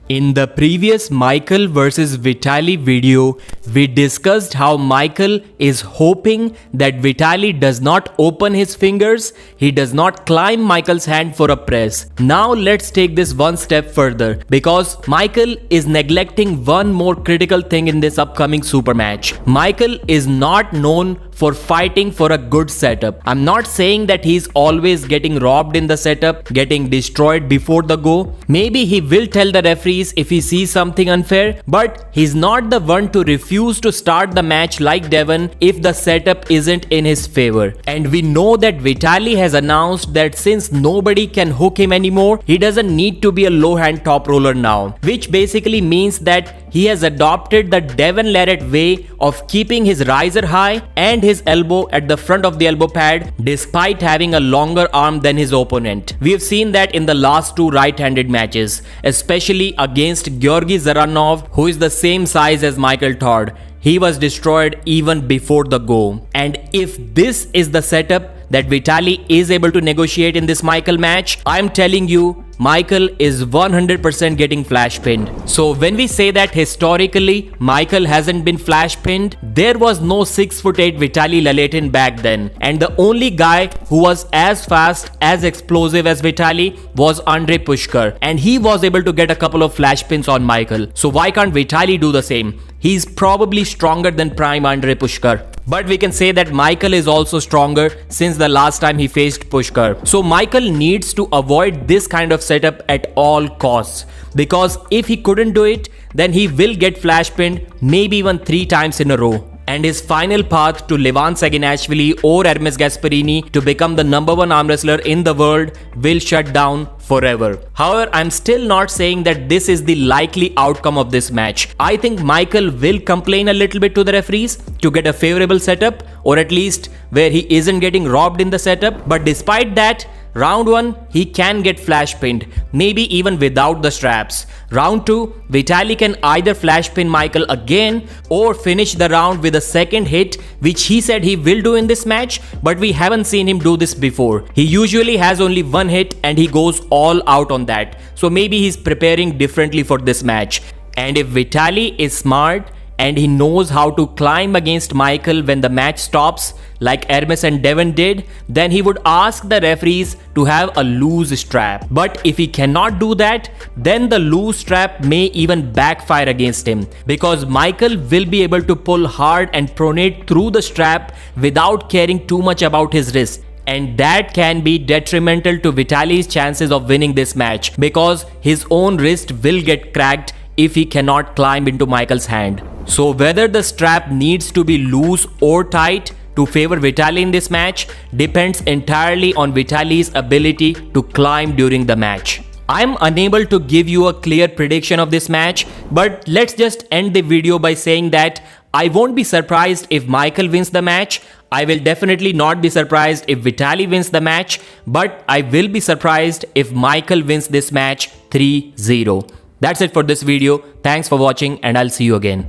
In the previous Michael versus Vitaly video, we discussed how Michael is hoping that Vitaly does not open his fingers, he does not climb Michael's hand for a press. Now let's take this one step further, because Michael is neglecting one more critical thing in this upcoming super match. Michael is not known for fighting for a good setup. I'm not saying that he's always getting robbed in the setup, getting destroyed before the go. Maybe he will tell the referees if he sees something unfair, but he's not the one to refuse to start the match like Devon if the setup isn't in his favor. And we know that Vitaly has announced that since nobody can hook him anymore, he doesn't need to be a low hand top roller now, which basically means that he has adopted the Devon Larratt way of keeping his riser high and his elbow at the front of the elbow pad despite having a longer arm than his opponent. We have seen that in the last two right-handed matches, especially against Georgy Zaranov, who is the same size as Michael Todd. He was destroyed even before the go. And if this is the setup that Vitaly is able to negotiate in this Michael match, I'm telling you, Michael is 100% getting flash pinned. So when we say that historically Michael hasn't been flash pinned, there was no 6'8" Vitaly Laletin back then, and the only guy who was as fast, as explosive as Vitaly was Andrei Pushkar, and he was able to get a couple of flash pins on Michael. So why can't Vitaly do the same? He's probably stronger than prime Andrei Pushkar. But we can say that Michael is also stronger since the last time he faced Pushkar. So Michael needs to avoid this kind of setup at all costs, because if he couldn't do it, then he will get flash pinned maybe even 3 times in a row. And his final path to Levan Saginashvili or Hermes Gasparini to become the #1 arm wrestler in the world will shut down forever. However, I'm still not saying that this is the likely outcome of this match. I think Michael will complain a little bit to the referees to get a favorable setup, or at least where he isn't getting robbed in the setup. But despite that, round 1, he can get flash pinned, maybe even without the straps. Round 2, Vitaly can either flash pin Michael again or finish the round with a second hit, which he said he will do in this match, but we haven't seen him do this before. He usually has only one hit and he goes all out on that. So maybe he's preparing differently for this match. And if Vitaly is smart and he knows how to climb against Michael when the match stops, like Hermes and Devon did, then he would ask the referees to have a loose strap. But if he cannot do that, then the loose strap may even backfire against him, because Michael will be able to pull hard and pronate through the strap without caring too much about his wrist. And that can be detrimental to Vitaly's chances of winning this match, because his own wrist will get cracked if he cannot climb into Michael's hand. So whether the strap needs to be loose or tight to favor Vitaly in this match depends entirely on Vitaly's ability to climb during the match. I'm unable to give you a clear prediction of this match, but let's just end the video by saying that I won't be surprised if Michael wins the match. I will definitely not be surprised if Vitaly wins the match, but I will be surprised if Michael wins this match 3-0. That's it for this video. Thanks for watching, and I'll see you again.